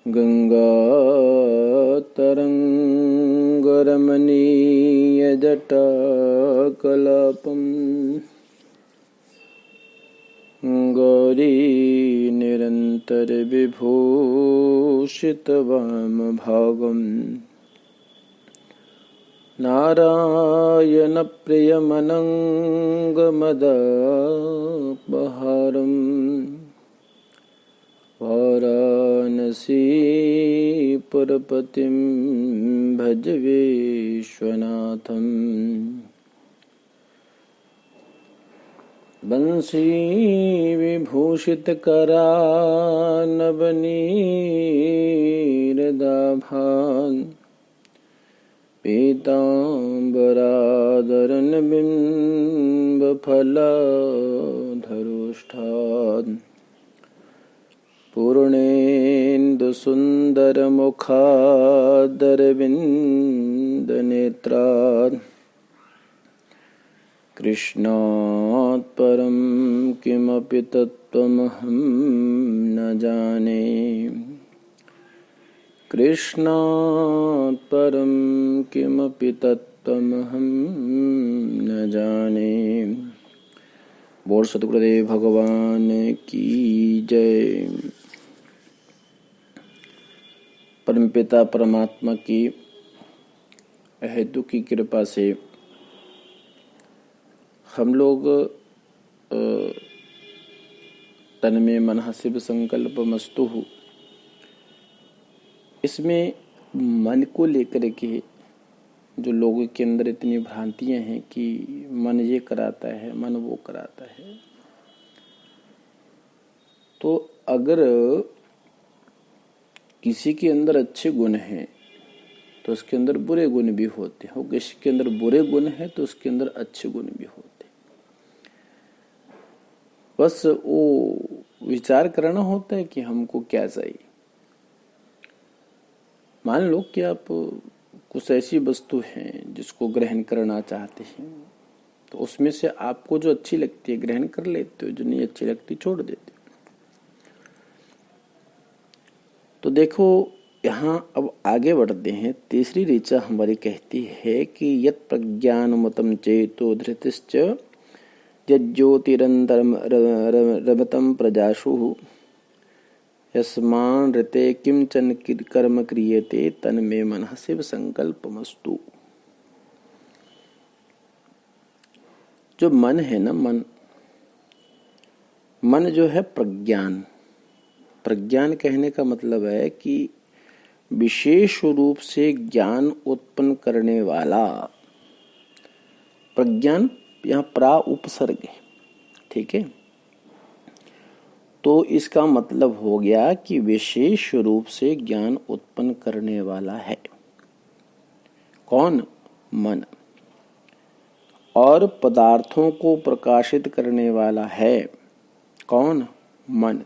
गङ्गातरङ्गरमणीयजटाकलापम् गौरी निरन्तरविभूषितवामभागम् नारायणप्रियमनङ्गमदापहारम् वाराणसीपुरपतिं भज विश्वनाथम् बंशीविभूषितकरानवनीरदाभान् पीताम्बरादरनबिम्बफलाधरोष्ठान् पूर्णेन्दुसुन्दरमुखादरविन्दनेत्रान् कृष्णात् परं किमपि तत्त्वमहं न जाने। कृष्णात् परं किमपि तत्त्वमहं न जाने। बोल सद्गुरुदेव भगवान की जय। परमपिता परमात्मा की अहेतु की कृपा से हम लोग तन्मे मनः शिव संकल्पमस्तु इसमें मन को लेकर के जो लोगों के अंदर इतनी भ्रांतियां हैं कि मन ये कराता है, मन वो कराता है। तो अगर किसी के अंदर अच्छे गुण हैं तो उसके अंदर बुरे गुण भी होते हैं, और किसी के अंदर बुरे गुण हैं तो उसके अंदर अच्छे गुण भी होते हैं। बस वो विचार करना होता है कि हमको क्या चाहिए। मान लो कि आप कुछ ऐसी वस्तु है जिसको ग्रहण करना चाहते हैं, तो उसमें से आपको जो अच्छी लगती है ग्रहण कर लेते हो, जो नहीं अच्छी लगती छोड़ देते हो। तो देखो यहाँ अब आगे बढ़ते हैं। तीसरी ऋचा हमारी कहती है कि यत् प्रज्ञानमतं चेतो धृतिश्च यज्ज्योतिरन्तरं रमतं प्रजासु यस्मान् ऋते किंचन कर्म क्रियते तन्मे मनः शिव संकल्पमस्तु। जो मन है ना, मन जो है प्रज्ञान। प्रज्ञान कहने का मतलब है कि विशेष रूप से ज्ञान उत्पन्न करने वाला। प्रज्ञान यहाँ प्रा उपसर्ग है, ठीक है। तो इसका मतलब हो गया कि विशेष रूप से ज्ञान उत्पन्न करने वाला है कौन? मन। और पदार्थों को प्रकाशित करने वाला है कौन? मन।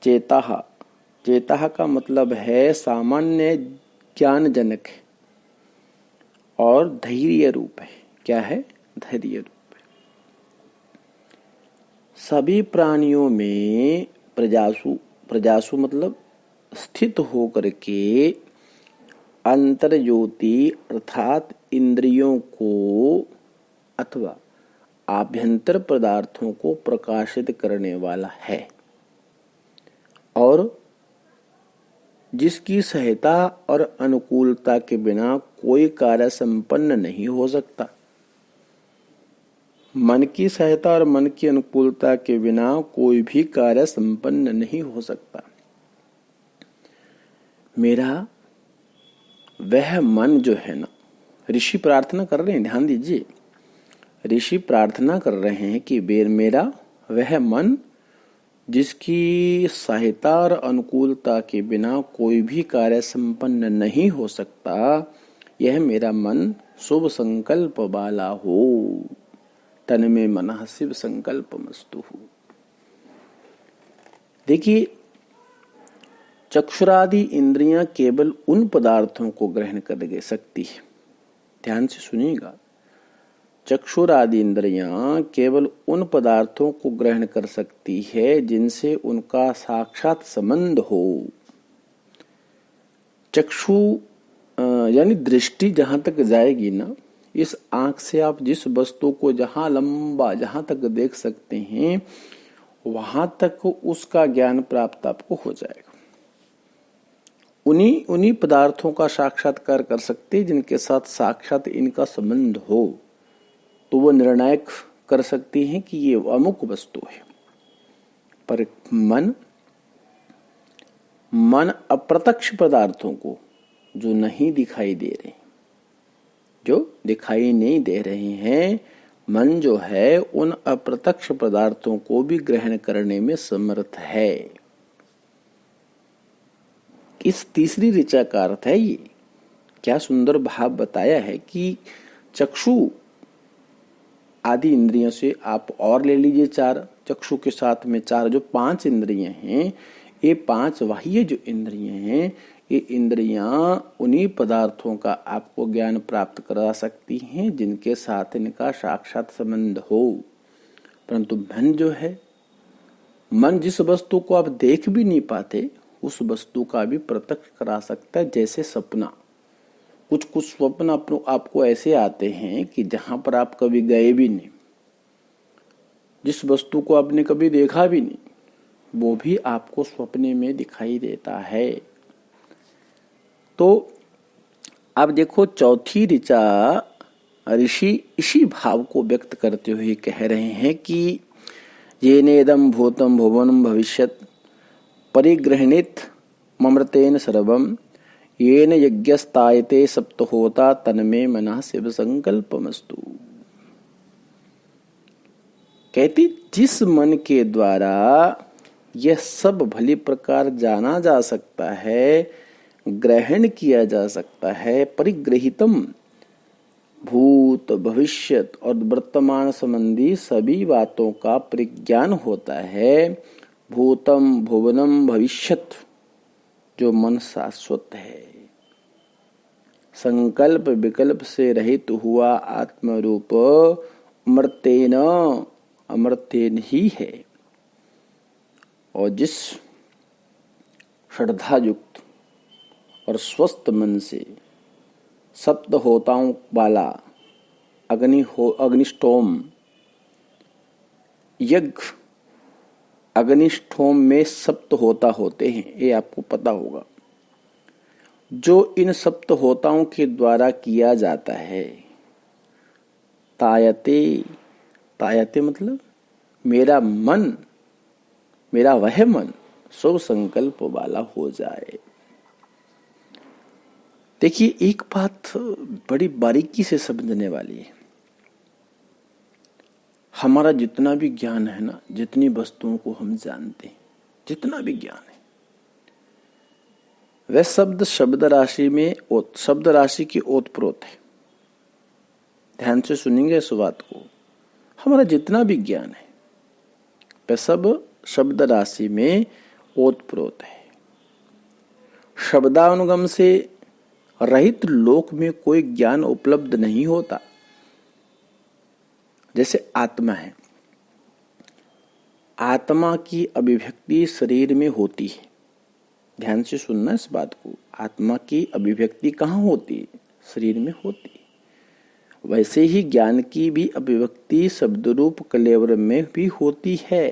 चेतः, चेतः का मतलब है सामान्य ज्ञानजनक है और धैर्य रूप है। क्या है? धैर्य रूप। सभी प्राणियों में प्रजासु मतलब स्थित होकर के अंतर्ज्योति अर्थात इंद्रियों को अथवा आभ्यंतर पदार्थों को प्रकाशित करने वाला है, और जिसकी सहायता और अनुकूलता के बिना कोई कार्य संपन्न नहीं हो सकता। मन की सहायता और मन की अनुकूलता के बिना कोई भी कार्य संपन्न नहीं हो सकता। मेरा वह मन जो है ना, ऋषि प्रार्थना कर रहे हैं, ध्यान दीजिए। ऋषि प्रार्थना कर रहे हैं कि मेरा वह मन जिसकी सहायता और अनुकूलता के बिना कोई भी कार्य संपन्न नहीं हो सकता, यह मेरा मन शुभ संकल्प वाला हो। तन्मे मनः शिव संकल्पमस्तु। देखिए, चक्षुरादि इंद्रियां केवल उन पदार्थों को ग्रहण कर सकती है। ध्यान से सुनिएगा। चक्षुरादि इंद्रियां केवल उन पदार्थों को ग्रहण कर सकती है जिनसे उनका साक्षात संबंध हो। चक्षु यानी दृष्टि जहां तक जाएगी ना, इस आंख से आप जिस वस्तु को जहां लंबा जहां तक देख सकते हैं वहां तक उसका ज्ञान प्राप्त आपको हो जाएगा। उन्हीं पदार्थों का साक्षात्कार कर सकते हैं जिनके साथ साक्षात इनका संबंध हो, तो वो निर्णायक कर सकती हैं कि ये अमुक वस्तु है। पर मन अप्रत्यक्ष पदार्थों को जो नहीं दिखाई दे रहे, जो दिखाई नहीं दे रहे हैं, मन जो है उन अप्रत्यक्ष पदार्थों को भी ग्रहण करने में समर्थ है। इस तीसरी ऋचा का अर्थ है ये। क्या सुंदर भाव बताया है कि चक्षु आदि इंद्रियों से आप और ले लीजिए 4, चक्षु के साथ में 4 जो 5 इंद्रियां हैं, ये 5 बाह्य जो इंद्रियां हैं, ये इंद्रियां उन्हीं पदार्थों का आपको ज्ञान प्राप्त करा सकती हैं जिनके साथ इनका साक्षात संबंध हो। परंतु मन जो है, मन जिस वस्तु को आप देख भी नहीं पाते उस वस्तु का भी प्रत्यक्ष करा सकता है। जैसे सपना, कुछ कुछ स्वप्न आपको ऐसे आते हैं कि जहां पर आप कभी गए भी नहीं, जिस वस्तु को आपने कभी देखा भी नहीं, वो भी आपको स्वप्ने में दिखाई देता है। तो अब देखो चौथी ऋचा ऋषि इसी भाव को व्यक्त करते हुए कह रहे हैं कि येनेदं भूतं भुवनं भविष्यत् परिगृह्णीत ममृतेन सर्वं येन यज्ञस्तायते सप्तहोता तन्मे मनः शिव संकल्पमस्तु। कहती जिस मन के द्वारा यह सब भली प्रकार जाना जा सकता है, ग्रहण किया जा सकता है, परिग्रहितम भूत भविष्यत और वर्तमान संबंधी सभी बातों का परिज्ञान होता है। भूतम भुवनम भविष्यत जो मन शाश्वत है, संकल्प विकल्प से रहित हुआ आत्मरूप अमर्तेन अमर्तेन ही है। और जिस श्रद्धा युक्त और स्वस्थ मन से सप्त होताओं वाला अग्निष्टोम यज्ञ, अग्निष्टोम में सप्त होता होते हैं, ये आपको पता होगा। जो इन सप्त होताओं के द्वारा किया जाता है, तायते, तायते मतलब मेरा मन, मेरा वह मन शुभ संकल्प वाला हो जाए। देखिए एक बात बड़ी बारीकी से समझने वाली है। हमारा जितना भी ज्ञान है ना, जितनी वस्तुओं को हम जानते हैं, जितना भी ज्ञान है, वह शब्द राशि में शब्द राशि की ओतप्रोत है। ध्यान से सुनेंगे इस बात को। हमारा जितना भी ज्ञान है वह सब शब्द राशि में ओतप्रोत है। शब्दानुगम से रहित लोक में कोई ज्ञान उपलब्ध नहीं होता। जैसे आत्मा है, आत्मा की अभिव्यक्ति शरीर में होती है। ध्यान से सुनना इस बात को। आत्मा की अभिव्यक्ति कहाँ होती है? शरीर में होती है। वैसे ही ज्ञान की भी अभिव्यक्ति शब्द रूप कलेवर में भी होती है।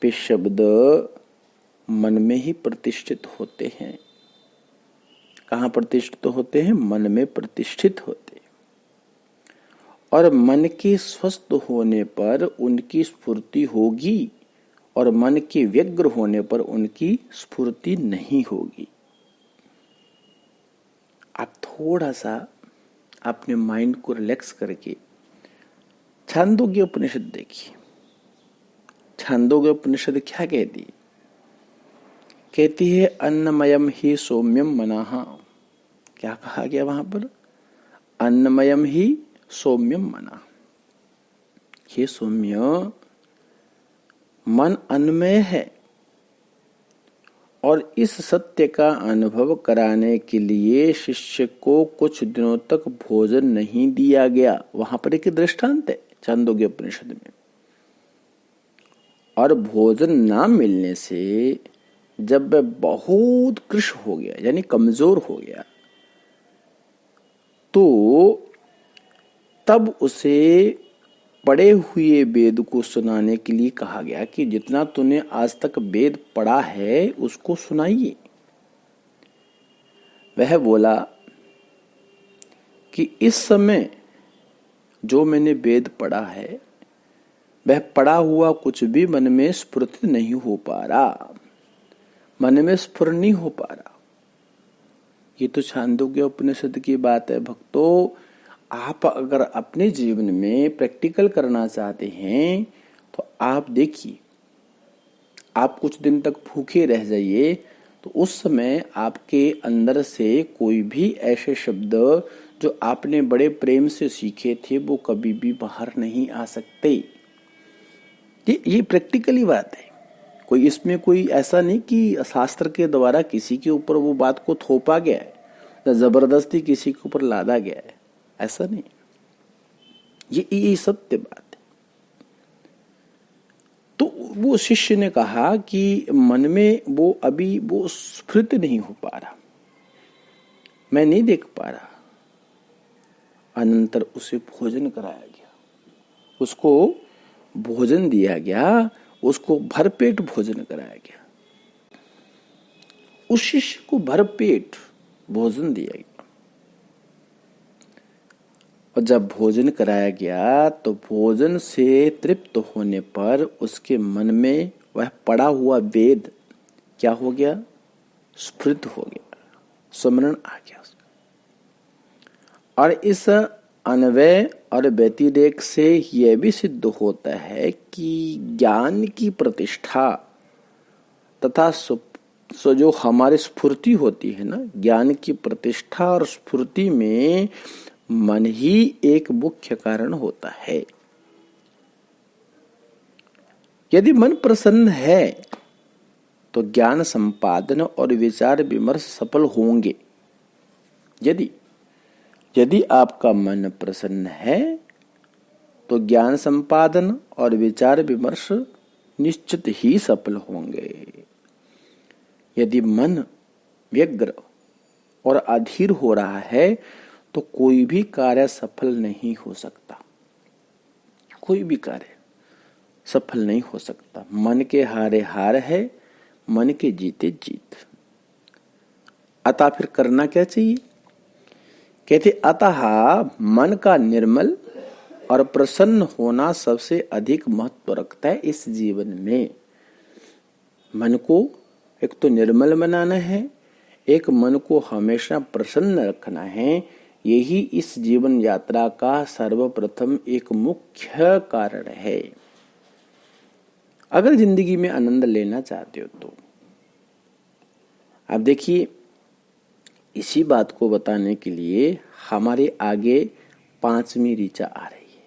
वे शब्द मन में ही प्रतिष्ठित होते हैं। कहाँ प्रतिष्ठित होते हैं? मन में प्रतिष्ठित होते हैं। और मन के स्वस्थ होने पर उनकी स्फूर्ति होगी और मन के व्यग्र होने पर उनकी स्फूर्ति नहीं होगी। आप थोड़ा सा अपने माइंड को रिलैक्स करके छांदोग्य उपनिषद देखिए। छांदोग्य उपनिषद क्या कहती है? कहती है अन्नमयम ही सौम्यम मनाः। क्या कहा गया वहां पर? अन्नमयम ही सौम्यम मना। ये सौम्य मन अन्नमय है और इस सत्य का अनुभव कराने के लिए शिष्य को कुछ दिनों तक भोजन नहीं दिया गया। वहां पर एक दृष्टांत है छांदोग्य उपनिषद में। और भोजन ना मिलने से जब वह बहुत कृश हो गया यानी कमजोर हो गया, तो तब उसे पढ़े हुए वेद को सुनाने के लिए कहा गया कि जितना तूने आज तक वेद पढ़ा है उसको सुनाइए। वह बोला कि इस समय जो मैंने वेद पढ़ा है वह पढ़ा हुआ कुछ भी मन में स्फुरित नहीं हो पा रहा, मन में स्फुर नहीं हो पा रहा। ये तो छांदोग्य उपनिषद की बात है भक्तों। आप अगर अपने जीवन में प्रैक्टिकल करना चाहते हैं तो आप देखिए, आप कुछ दिन तक भूखे रह जाइए तो उस समय आपके अंदर से कोई भी ऐसे शब्द जो आपने बड़े प्रेम से सीखे थे वो कभी भी बाहर नहीं आ सकते। ये प्रैक्टिकली बात है। कोई इसमें कोई ऐसा नहीं कि शास्त्र के द्वारा किसी के ऊपर वो बात को थोपा गया है या जबरदस्ती किसी के ऊपर लादा गया है, ऐसा नहीं। ये सत्य बात है। तो वो शिष्य ने कहा कि मन में वो अभी वो स्फुरित नहीं हो पा रहा, मैं नहीं देख पा रहा। अनंतर उसे भोजन कराया गया, उसको भोजन दिया गया, उसको भरपेट भोजन कराया गया। उस शिष्य को भरपेट भोजन दिया गया। और जब भोजन कराया गया तो भोजन से तृप्त होने पर उसके मन में वह पड़ा हुआ वेद क्या हो गया, स्फुरित हो गया, स्मरण आ गया उसका। और इस अन्वय और व्यतिरेक से यह भी सिद्ध होता है कि ज्ञान की प्रतिष्ठा तथा सो जो हमारी स्फूर्ति होती है ना, ज्ञान की प्रतिष्ठा और स्फूर्ति में मन ही एक मुख्य कारण होता है। यदि मन प्रसन्न है तो ज्ञान संपादन और विचार विमर्श सफल होंगे। यदि आपका मन प्रसन्न है तो ज्ञान संपादन और विचार विमर्श निश्चित ही सफल होंगे। यदि मन व्यग्र और अधीर हो रहा है तो कोई भी कार्य सफल नहीं हो सकता, कोई भी कार्य सफल नहीं हो सकता। मन के हारे हार है, मन के जीते जीत। अतः फिर करना क्या चाहिए? कहते अतः मन का निर्मल और प्रसन्न होना सबसे अधिक महत्व रखता है इस जीवन में। मन को एक तो निर्मल बनाना है, एक मन को हमेशा प्रसन्न रखना है। यही इस जीवन यात्रा का सर्वप्रथम एक मुख्य कारण है। अगर जिंदगी में आनंद लेना चाहते हो तो आप देखिए, इसी बात को बताने के लिए हमारे आगे 5वीं ऋचा आ रही है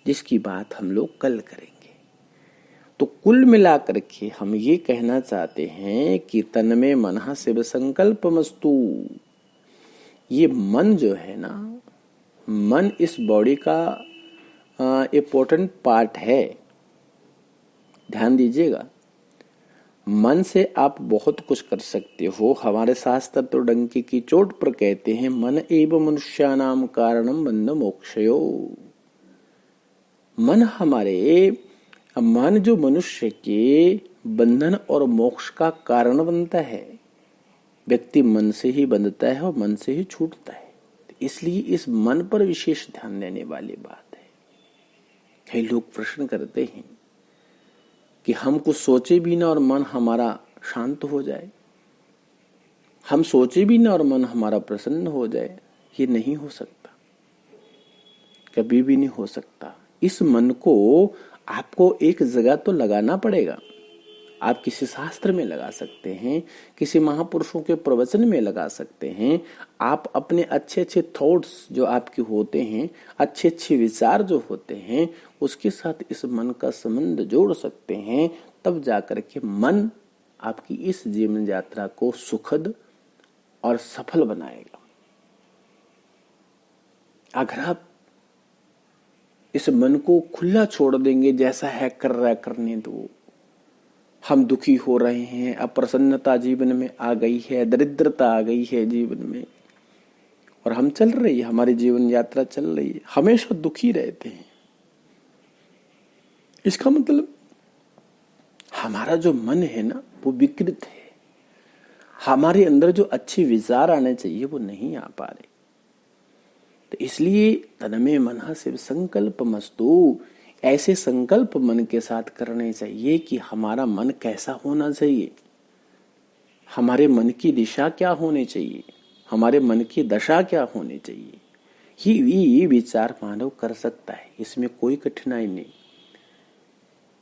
जिसकी बात हम लोग कल करेंगे। तो कुल मिलाकर के हम ये कहना चाहते हैं कि तन में मनः शिव संकल्पमस्तु। ये मन जो है ना, मन इस बॉडी का इम्पोर्टेंट पार्ट है। ध्यान दीजिएगा, मन से आप बहुत कुछ कर सकते हो। हमारे शास्त्र तो डंके की चोट पर कहते हैं मन एव मनुष्यानाम कारणम बंध मोक्षयो। मन जो मनुष्य के बंधन और मोक्ष का कारण बनता है। व्यक्ति मन से ही बंधता है और मन से ही छूटता है। इसलिए इस मन पर विशेष ध्यान देने वाली बात है। कई लोग प्रश्न करते हैं कि हम कुछ सोचे भी ना और मन हमारा शांत हो जाए, हम सोचे भी ना और मन हमारा प्रसन्न हो जाए। ये नहीं हो सकता, कभी भी नहीं हो सकता। इस मन को आपको एक जगह तो लगाना पड़ेगा। आप किसी शास्त्र में लगा सकते हैं, किसी महापुरुषों के प्रवचन में लगा सकते हैं। आप अपने अच्छे अच्छे थॉट्स जो आपके होते हैं, अच्छे अच्छे विचार जो होते हैं, उसके साथ इस मन का संबंध जोड़ सकते हैं। तब जाकर के मन आपकी इस जीवन यात्रा को सुखद और सफल बनाएगा। अगर आप इस मन को खुला छोड़ देंगे, जैसा है कर रहा है करने दो, हम दुखी हो रहे हैं, अप्रसन्नता जीवन में आ गई है, दरिद्रता आ गई है जीवन में, और हम चल रही है, हमारी जीवन यात्रा चल रही है, हमेशा दुखी रहते हैं, इसका मतलब हमारा जो मन है ना वो विकृत है। हमारे अंदर जो अच्छे विचार आने चाहिए वो नहीं आ पा रहे। तो इसलिए तन्मे मनः शिव संकल्प मस्तु, ऐसे संकल्प मन के साथ करने चाहिए कि हमारा मन कैसा होना चाहिए, हमारे मन की दिशा क्या होनी चाहिए, हमारे मन की दशा क्या होनी चाहिए। ये विचार मानव कर सकता है, इसमें कोई कठिनाई नहीं।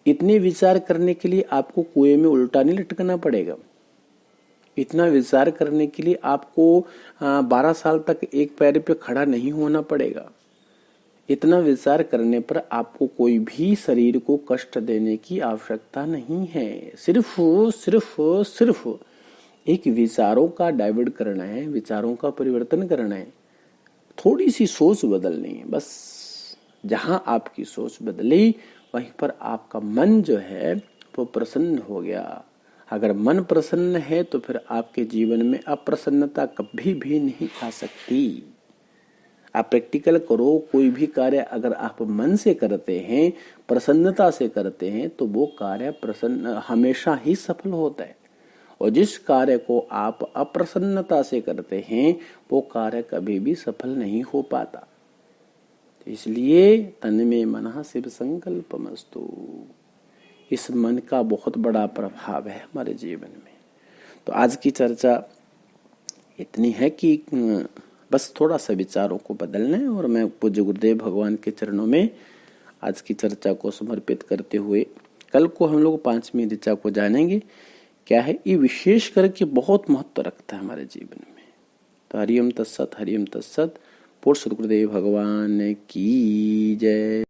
इतने विचार करने के लिए आपको कुएं में उल्टा नहीं लटकना पड़ेगा। इतना विचार करने के लिए आपको 12 साल तक एक पैर पे खड़ा नहीं होना पड़ेगा। इतना विचार करने पर आपको कोई भी शरीर को कष्ट देने की आवश्यकता नहीं है। सिर्फ सिर्फ सिर्फ एक विचारों का डाइवर्ट करना है, विचारों का परिवर्तन करना है, थोड़ी सी सोच बदलनी है बस। जहां आपकी सोच बदली वहीं पर आपका मन जो है वो प्रसन्न हो गया। अगर मन प्रसन्न है तो फिर आपके जीवन में अप्रसन्नता कभी भी नहीं आ सकती। आप प्रैक्टिकल करो, कोई भी कार्य अगर आप मन से करते हैं, प्रसन्नता से करते हैं, तो वो कार्य प्रसन्न हमेशा ही सफल होता है। और जिस कार्य को आप अप्रसन्नता से करते हैं वो कार्य कभी भी सफल नहीं हो पाता। इसलिए तन्मे मनः शिव संकल्पमस्तु, इस मन का बहुत बड़ा प्रभाव है हमारे जीवन में। तो आज की चर्चा इतनी है कि बस थोड़ा सा विचारों को बदलना है, और मैं पूज्य गुरुदेव भगवान के चरणों में आज की चर्चा को समर्पित करते हुए कल को हम लोग 5वीं ऋचा को जानेंगे। क्या है ये विशेष करके बहुत महत्व रखता है हमारे जीवन में। तो हरिओम तत्सत, हरिओम तत्सत। पूज्य गुरुदेव भगवान की जय।